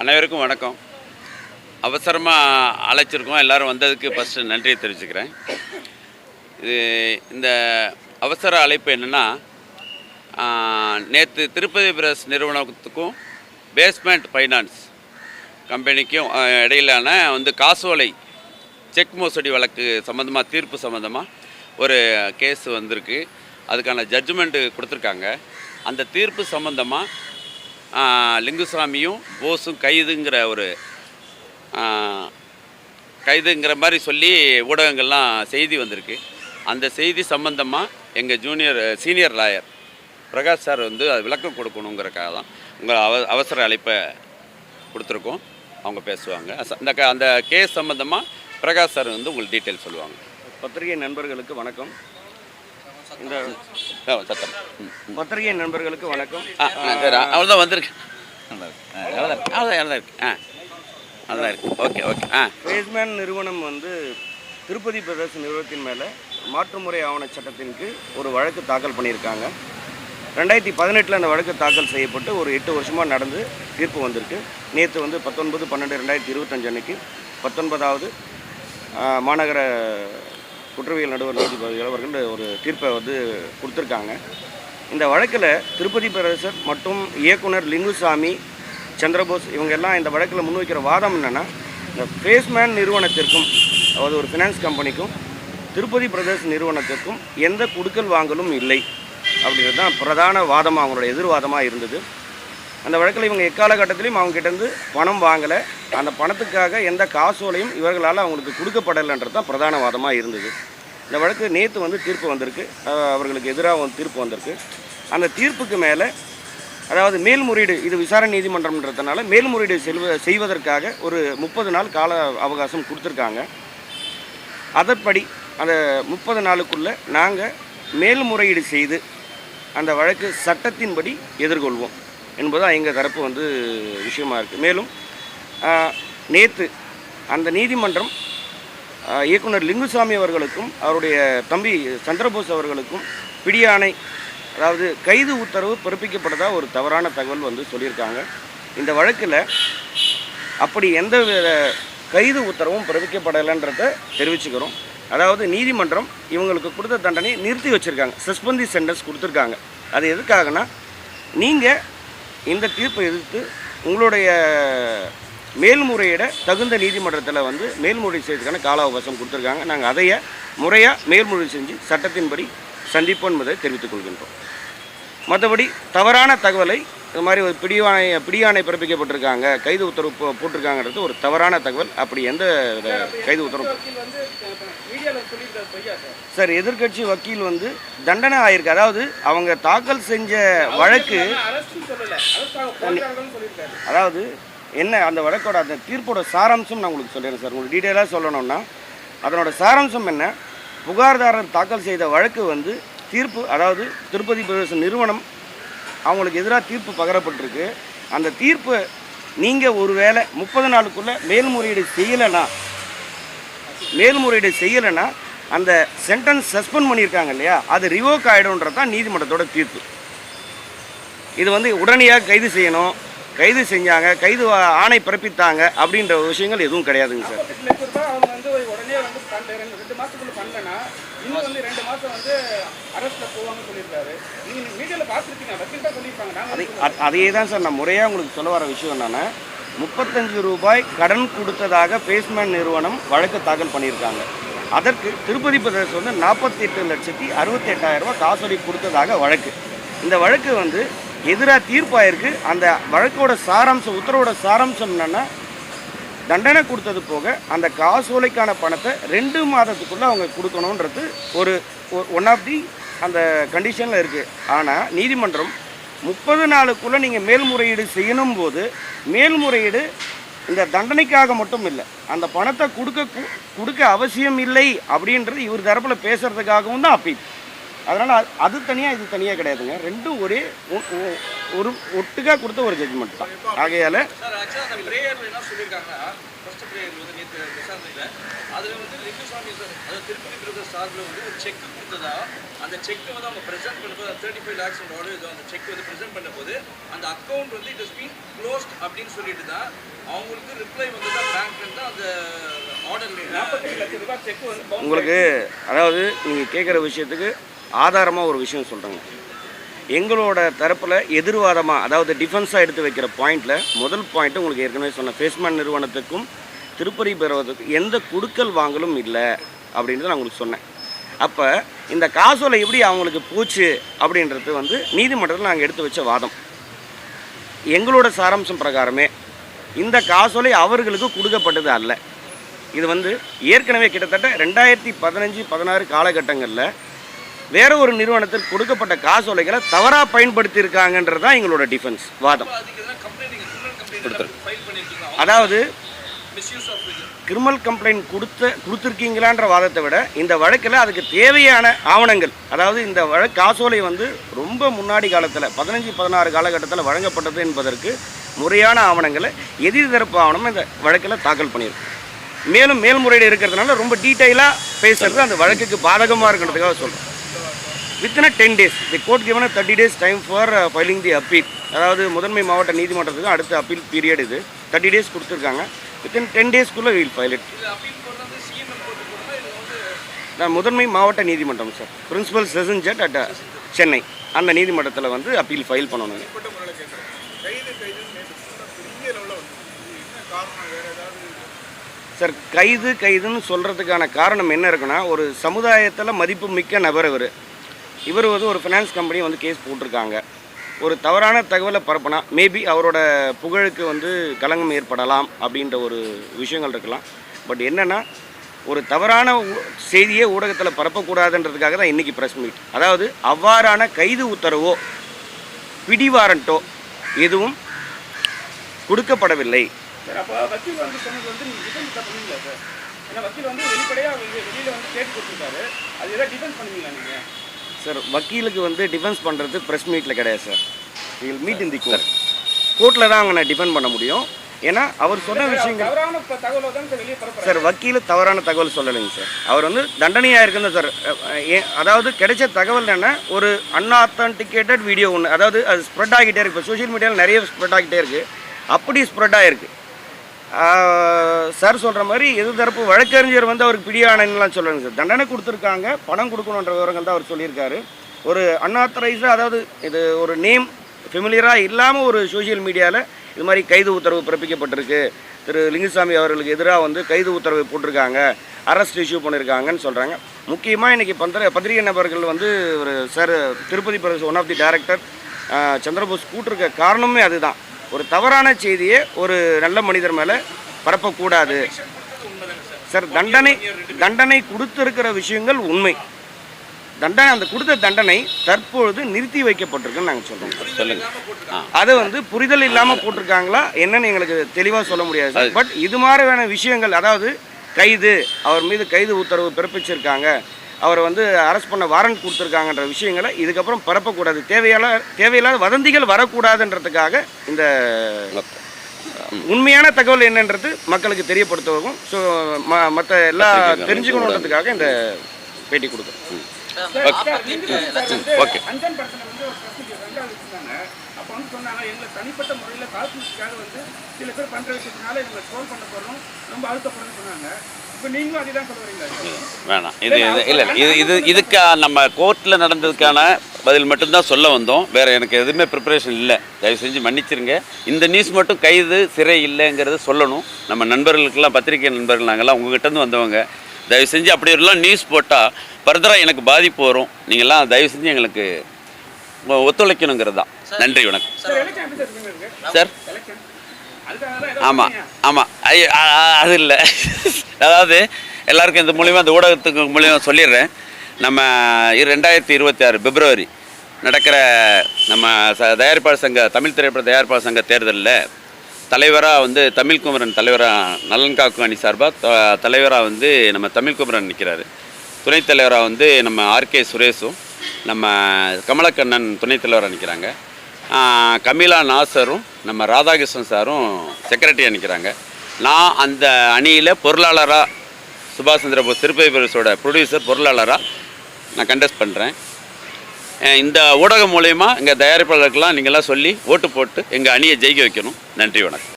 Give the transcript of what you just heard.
அனைவருக்கும் வணக்கம். அவசரமாக அழைச்சிருக்கோம். எல்லோரும் வந்ததுக்கு ஃபஸ்ட்டு நன்றியை தெரிவிச்சுக்கிறேன். இந்த அவசர அழைப்பு என்னென்னா, நேற்று திருப்பதி பிரஸ் நிறுவனத்துக்கும் பேஸ்மெண்ட் ஃபைனான்ஸ் கம்பெனிக்கும் இடையிலான காசோலை செக் மோசடி வழக்கு சம்மந்தமாக தீர்ப்பு சம்மந்தமாக ஒரு கேஸ் வந்திருக்கு. அதுக்கான ஜட்ஜ்மெண்ட்டு கொடுத்துருக்காங்க. அந்த தீர்ப்பு சம்மந்தமாக லிங்குசாமியும் போஸும் கைதுங்கிற மாதிரி சொல்லி ஊடகங்கள்லாம் செய்தி வந்திருக்கு. அந்த செய்தி சம்பந்தமாக எங்கள் சீனியர் லாயர் பிரகாஷ் சார் அது விளக்கம் கொடுக்கணுங்கிறக்காக தான் உங்கள் அவசர அழைப்பை கொடுத்துருக்கோம். அவங்க பேசுவாங்க. அந்த கேஸ் சம்மந்தமாக பிரகாஷ் சார் உங்களுக்கு டீட்டெயில் சொல்லுவாங்க. பத்திரிகை நண்பர்களுக்கு வணக்கம். இந்த பத்திரிகை நண்பர்களுக்கு வணக்கம். அவ்வளோதான் வந்திருக்கு. அவ்வளோதான் இருக்கு. அதான் இருக்கு. ஓகே. பேஸ்மெண்ட் நிறுவனம் திருப்பதி பிரதேச நிறுவனத்தின் மேலே மாற்றுமுறை ஆவண சட்டத்தின் கீழ் ஒரு வழக்கு தாக்கல் பண்ணியிருக்காங்க. 2018 அந்த வழக்கு தாக்கல் செய்யப்பட்டு ஒரு 8 வருஷமாக நடந்து தீர்ப்பு வந்திருக்கு. நேற்று 19/12/2025 அன்னைக்கு 19வது மாநகர குற்றவியல் நடுவர் நீதிபதிகள் அவர்கள் ஒரு தீர்ப்பை கொடுத்துருக்காங்க. இந்த வழக்கில் திருப்பதி பிரதேசர் மற்றும் இயக்குனர் லிங்குசாமி, சந்திரபோஸ் இவங்க எல்லாம் இந்த வழக்கில் முன்வைக்கிற வாதம் என்னென்னா, இந்த பேஸ்மெண்ட் நிறுவனத்திற்கும் அதாவது ஒரு ஃபினான்ஸ் கம்பெனிக்கும் திருப்பதி பிரதேச நிறுவனத்திற்கும் எந்த கொடுக்கல் வாங்கலும் இல்லை அப்படிங்கிறது தான் பிரதான வாதமாக அவங்களோட எதிர்வாதமாக இருந்தது. அந்த வழக்கில் இவங்க எக்காலகட்டத்திலையும் அவங்ககிட்டேருந்து பணம் வாங்கலை, அந்த பணத்துக்காக எந்த காசோலையும் இவர்களால் அவங்களுக்கு கொடுக்கப்படலைன்றது தான் பிரதான வாதமாக இருந்தது. இந்த வழக்கு நேற்று தீர்ப்பு வந்திருக்கு. அவர்களுக்கு எதிராக தீர்ப்பு வந்திருக்கு. அந்த தீர்ப்புக்கு மேலே அதாவது மேல்முறையீடு, இது விசாரணை நீதிமன்றம்ன்றதுனால மேல்முறையீடு செய்வதற்காக ஒரு 30 நாள் கால அவகாசம் கொடுத்துருக்காங்க. அதன்படி அந்த 30 நாளுக்குள்ளே நாங்கள் மேல்முறையீடு செய்து அந்த வழக்கு சட்டத்தின்படி எதிர்கொள்வோம் என்பதுதான் எங்கள் தரப்பு விஷயமா இருக்குது. மேலும் நேற்று அந்த நீதிமன்றம் இயக்குனர் லிங்குசாமி அவர்களுக்கும் அவருடைய தம்பி சந்திரபோஸ் அவர்களுக்கும் பிடியாணை அதாவது கைது உத்தரவு பிறப்பிக்கப்பட்டதாக ஒரு தவறான தகவல் சொல்லியிருக்காங்க. இந்த வழக்கில் அப்படி எந்த கைது உத்தரவும் பிறப்பிக்கப்படலைன்றதை தெரிவிச்சுக்கிறோம். அதாவது நீதிமன்றம் இவங்களுக்கு கொடுத்த தண்டனை நிறுத்தி வச்சுருக்காங்க, சஸ்பென்டி சென்டென்ஸ் கொடுத்துருக்காங்க. அது எதுக்காகனா, நீங்கள் இந்த தீர்ப்பை எதிர்த்து உங்களுடைய மேல்முறையிட தகுந்த நீதிமன்றத்தில் மேல்முறை செய்யறதுக்கான கால அவகாசம் கொடுத்துருக்காங்க. நாங்கள் அதையே முறையாக மேல்முறை செஞ்சு சட்டத்தின்படி சந்திப்போம் என்பதை தெரிவித்துக் கொள்கின்றோம். மற்றபடி தவறான தகவலை இது மாதிரி ஒரு பிடியாணை பிறப்பிக்கப்பட்டிருக்காங்க, கைது உத்தரவு போட்டிருக்காங்கிறது ஒரு தவறான தகவல். அப்படி எந்த கைது உத்தரவு சார் எதிர்கட்சி வக்கீல் தண்டனை ஆயிருக்கு. அதாவது அவங்க தாக்கல் செஞ்ச வழக்கு அதாவது என்ன அந்த வழக்கோட அந்த தீர்ப்போட சாராம்சம் நான் உங்களுக்கு சொல்லிடுறேன் சார். உங்களுக்கு டீட்டெயிலாக சொல்லணும்னா அதனோட சாராம்சம் என்ன, புகார்தாரர் தாக்கல் செய்த வழக்கு தீர்ப்பு அதாவது திருப்பதி பிரதேச நிறுவனம் அவங்களுக்கு எதிராக தீர்ப்பு பகரப்பட்டிருக்கு. அந்த தீர்ப்பு நீங்கள் ஒருவேளை 30 நாளுக்குள்ளே மேல்முறையீடு செய்யலைன்னா அந்த சென்டென்ஸ் சஸ்பெண்ட் பண்ணியிருக்காங்க இல்லையா, அது ரிவோக் ஆகிடும்ன்றது தான் நீதிமன்றத்தோட தீர்ப்பு. இது உடனடியாக கைது செய்யணும், கைது செஞ்சாங்க, கைது ஆணை பிறப்பித்தாங்க அப்படின்ற விஷயங்கள் எதுவும் கிடையாதுங்க சார். அதையே தான் சார் நான் முறையாக உங்களுக்கு சொல்ல வர விஷயம் என்னென்னா, 35 ரூபாய் கடன் கொடுத்ததாக பேஸ்மெண்ட் நிறுவனம் வழக்கு தாக்கல் பண்ணியிருக்காங்க. அதற்கு திருப்பதி பிரதேசம் 48,68,000 ரூபாய் காசோலை கொடுத்ததாக வழக்கு. இந்த வழக்கு எதிராக தீர்ப்பாயிருக்கு. அந்த வழக்கோட சாராம்சம், உத்தரவோட சாராம்சம் என்னென்னா, தண்டனை கொடுத்தது போக அந்த காசோலைக்கான பணத்தை 2 மாதத்துக்குள்ளே அவங்க கொடுக்கணுன்றது ஒரு ஒன் ஆஃப் தி அந்த கண்டிஷனில் இருக்குது. ஆனால் நீதிமன்றம் 30 நாளுக்குள்ளே நீங்கள் மேல்முறையீடு செய்யணும் போது மேல்முறையீடு இந்த தண்டனைக்காக மட்டும் இல்லை, அந்த பணத்தை கொடுக்க அவசியம் இல்லை அப்படின்றது இவர் தரப்பில் பேசுகிறதுக்காகவும் தான் அப்பீல். அதனால் அது தனியாக இது தனியாக கிடையாதுங்க. ரெண்டும் ஒரே ஒரு ஒட்டுக்காக கொடுத்த ஒரு ஜட்ஜ்மெண்ட் தான். ஆகையால் சார் ஆக்சுவலாக அந்த ப்ரேயரில் என்ன சொல்லியிருக்காங்கன்னா ஃபர்ஸ்ட் ப்ரேயர் வந்து நேற்று விசாரணையில் அதில் வந்து லிங்குசாமி சார் அதாவது திருப்பதி பிரதர்ஸ் சார்பில் வந்து ஒரு செக் கொடுத்ததா அந்த செக்கை வந்து அவங்க ப்ரெசென்ட் பண்ணும்போது 35 lakhs ஆர்டர் அந்த செக் வந்து ப்ரெசென்ட் பண்ணும்போது அந்த அக்கௌண்ட் வந்து இட் இஸ் பீன் க்ளோஸ்ட் அப்படின்னு சொல்லிட்டு தான் அவங்களுக்கு ரிப்ளை வந்து தான் பேங்க்ல தான் அந்த ஆர்டர் 47 லட்சம் ரூபாய் செக் வந்து உங்களுக்கு அதாவது நீங்கள் கேட்குற விஷயத்துக்கு ஆதாரமாக ஒரு விஷயம் சொல்கிறேங்க. எங்களோட தரப்பில் எதிர்வாதமாக அதாவது டிஃபென்ஸாக எடுத்து வைக்கிற பாயிண்டில் முதல் பாயிண்ட்டு உங்களுக்கு ஏற்கனவே சொன்ன ஃபேஸ்மேன் நிறுவனத்துக்கும் திருப்பதி பெறுவதற்கும் எந்த குடுக்கல் வாங்கலும் இல்லை அப்படின்றத நான் உங்களுக்கு சொன்னேன். அப்போ இந்த காசோலை எப்படி அவங்களுக்கு போச்சு அப்படின்றது வந்து நீதிமன்றத்தில் நாங்கள் எடுத்து வச்ச வாதம். எங்களோட சாராம்சம் பிரகாரமே இந்த காசோலை அவர்களுக்கு கொடுக்கப்பட்டது அல்ல. இது வந்து ஏற்கனவே கிட்டத்தட்ட 2015-16 காலகட்டங்களில் வேற ஒரு நிறுவனத்தில் கொடுக்கப்பட்ட காசோலைகளை தவறாக பயன்படுத்தியிருக்காங்கன்றது தான் எங்களோட டிஃபென்ஸ் வாதம். அதாவது கிரிமினல் கம்ப்ளைண்ட் கொடுத்துருக்கீங்களான்ற வாதத்தை விட இந்த வழக்கில் அதுக்கு தேவையான ஆவணங்கள், அதாவது இந்த வழக்கு காசோலை வந்து ரொம்ப முன்னாடி காலத்தில் 15-16 காலகட்டத்தில் வழங்கப்பட்டது என்பதற்கு முறையான ஆவணங்களை எதிர்தரப்பு ஆவணம் இந்த வழக்கில் தாக்கல் பண்ணியிருக்கு. மேலும் மேல்முறையீடு இருக்கிறதுனால ரொம்ப டீட்டெயிலாக பேசுறது அந்த வழக்குக்கு பாதகமாக இருக்கிறதுக்காக சொல்கிறோம். Within 10 days the court given 30 days time for filing the appeal. அதாவது முதன்மை மாவட்ட நீதிமன்றத்துக்கு அடுத்த அப்பீல் பீரியட் இது 30 days கொடுத்துருக்காங்க. வித்தின் 10 daysக்குள்ளே வில் ஃபைல் இட். நான் முதன்மை மாவட்ட நீதிமன்றம் sir, principal session judge at Chennai, அந்த நீதிமன்றத்தில் வந்து அப்பீல் ஃபைல் பண்ணணும். சார் கைதுன்னு சொல்கிறதுக்கான காரணம் என்ன இருக்குன்னா, ஒரு சமுதாயத்தில் மதிப்பு மிக்க நபர் இவர் வந்து ஒரு ஃபினான்ஸ் கம்பெனி வந்து கேஸ் போட்டிருக்காங்க. ஒரு தவறான தகவலை பரப்புனா மேபி அவரோட புகழுக்கு வந்து களங்கம் ஏற்படலாம் அப்படின்ற ஒரு விஷயங்கள் இருக்கலாம். பட் என்னென்னா, ஒரு தவறான செய்தியை ஊடகத்தில் பரப்பக்கூடாதுன்றதுக்காக தான் இன்றைக்கி ப்ரெஸ் மீட். அதாவது அவ்வாறான கைது உத்தரவோ பிடிவாரண்ட்டோ எதுவும் கொடுக்கப்படவில்லை. சார் அப்போ வக்கீல் வந்து சொன்னது வந்து நீங்கள் டிஃபென்ஸ் பண்ணுவீங்களா சார்? ஏன்னா வக்கீல் வந்து வெளிப்படையாக வெளியில் வந்து கேட்டு கொடுத்துருக்காரு, அது எதாவது டிஃபென்ஸ் பண்ணுவீங்களா நீங்கள்? சார் வக்கீலுக்கு வந்து டிஃபென்ஸ் பண்ணுறது ப்ரெஸ் மீட்டில் கிடையாது sir. Will meet in the court. கோர்ட்டில் தான் அவங்க டிஃபெண்ட் பண்ண முடியும். ஏன்னா அவர் சொன்ன விஷயங்கள் தவறான தகவலை தான் வெளியே பரப்புறாரு சார். வக்கீல் தவறான தகவல் சொல்லலைங்க சார். அவர் வந்து தண்டனையாக இருக்குன்னு சார். அதாவது கிடைச்ச தகவல் என்ன, ஒரு அன்ஆத்தன்டிகேட்டட் வீடியோ ஒன்று, அதாவது அது ஸ்ப்ரெட் ஆகிட்டே இருக்குது. இப்போ சோஷியல் மீடியாவில் நிறைய ஸ்ப்ரெட் ஆகிட்டே இருக்குது. அப்படி ஸ்ப்ரெட் ஆகிருக்கு. சார் சொல்கிற மாதிரி எதிர்த்தரப்பு வழக்கறிஞர் வந்து அவருக்கு பிடியானலாம் சொல்லணுங்க சார். தண்டனை கொடுத்துருக்காங்க, பணம் கொடுக்கணுன்ற விவரங்கள் தான் அவர் சொல்லியிருக்காரு. ஒரு அன்ஆத்தரைஸ்டாக, அதாவது இது ஒரு நேம் ஃபெமிலியராக இல்லாமல் ஒரு சோஷியல் மீடியாவில் இது மாதிரி கைது உத்தரவு பிறப்பிக்கப்பட்டிருக்கு, திரு லிங்குசாமி அவர்களுக்கு எதிராக வந்து கைது உத்தரவு போட்டிருக்காங்க, அரெஸ்ட் இஷ்யூ பண்ணியிருக்காங்கன்னு சொல்கிறாங்க. முக்கியமாக இன்றைக்கி பத்திரிகை நபர்கள் வந்து ஒரு சார் திருப்பதி பிரதேச one of the director Chandrabose கூட்டிருக்க காரணமே அதுதான். ஒரு தவறான செய்தியை ஒரு நல்ல மனிதர் மேலே பரப்பக்கூடாது சார். தண்டனை கொடுத்துருக்கிற விஷயங்கள் உண்மை. அந்த கொடுத்த தண்டனை தற்பொழுது நிறுத்தி வைக்கப்பட்டிருக்குன்னு நாங்கள் சொல்கிறோம். சொல்லுங்கள். அது வந்து புரிதல் இல்லாமல் போட்டிருக்காங்களா என்னன்னு எங்களுக்கு தெளிவாக சொல்ல முடியாது சார். பட் இது மாதிரியான விஷயங்கள், அதாவது அவர் மீது கைது உத்தரவு பிறப்பிச்சிருக்காங்க, அவரை வந்து அரெஸ்ட் பண்ண வாரண்ட் கொடுத்துருக்காங்கன்ற விஷயங்களை இதுக்கப்புறம் பரப்பக்கூடாது. தேவையில்லாத வதந்திகள் வரக்கூடாதுன்றதுக்காக இந்த உண்மையான தகவல் என்னன்றது மக்களுக்கு தெரியப்படுத்தவும், ஸோ மற்ற எல்லா தெரிஞ்சுக்கணுன்றதுக்காக இந்த பேட்டி கொடுக்குறோம். ஓகே. அப்போ வந்து சொன்னாங்க, எங்களை தனிப்பட்ட முறையில் கால்குலேஷனுக்காக வந்து சில பேர் பண்ணுற விஷயத்தினால எங்களை ட்ரோல் பண்ண போகிறோம், ரொம்ப அழுத்தப்படுறோம்னு சொன்னாங்க. இப்போ நீங்களும் அதே தான் சொல்ல வரீங்களா? வேணாம், இதுக்கு நம்ம கோர்ட்டில் நடந்ததுக்கான பதில் மட்டும்தான் சொல்ல வந்தோம். வேறு எனக்கு எதுவுமே ப்ரிப்பரேஷன் இல்லை. தயவு செஞ்சு மன்னிச்சிருங்க. இந்த நியூஸ் மட்டும் கைது சிறை இல்லைங்கிறத சொல்லணும். நம்ம நண்பர்களுக்கெல்லாம், பத்திரிகை நண்பர்கள் நாங்கள்லாம் உங்ககிட்டருந்து வந்தவங்க. தயவு செஞ்சு அப்படி எல்லாம் நியூஸ் போட்டால் ஃபர்தராக எனக்கு பாதிப்பு வரும். நீங்கள்லாம் தயவு செஞ்சு எங்களுக்கு ஒத்துழைக்கணுங்கிறது தான். நன்றி, வணக்கம் சார். ஆமாம் அது இல்லை. அதாவது எல்லாருக்கும் இந்த மூலிமா, இந்த ஊடகத்துக்கு மூலிமா சொல்லிடுறேன். நம்ம 2026 பிப்ரவரி நடக்கிற நம்ம தயாரிப்பாளர் சங்க, தமிழ் திரைப்பட தயாரிப்பாளர் சங்க தேர்தலில் தலைவராக வந்து தமிழ்குமரன் தலைவராக, நலன் காக்கும் அணி சார்பாக தலைவராக வந்து நம்ம தமிழ்குமரன் நிற்கிறாரு. துணைத் தலைவராக வந்து நம்ம ஆர்கே சுரேஷும் நம்ம கமலக்கண்ணன் துணைத் தலைவராக நிற்கிறாங்க. கமிலா நாசரும் நம்ம ராதாகிருஷ்ணன் சாரும் செக்ரட்டரியாக நிற்கிறாங்க. நான் அந்த அணியில் பொருளாளராக, சுபாஷ் சந்திர போஸ் திருப்பதி பிரதர்ஸோட ப்ரொடியூசர் பொருளாளராக நான் கண்டெஸ்ட் பண்ணுறேன். இந்த ஊடகம் மூலயமா எங்கள் தயாரிப்பாளருக்கெல்லாம் நீங்கள்லாம் சொல்லி ஓட்டு போட்டு எங்கள் அணியை ஜெயிக்க வைக்கணும். நன்றி, வணக்கம்.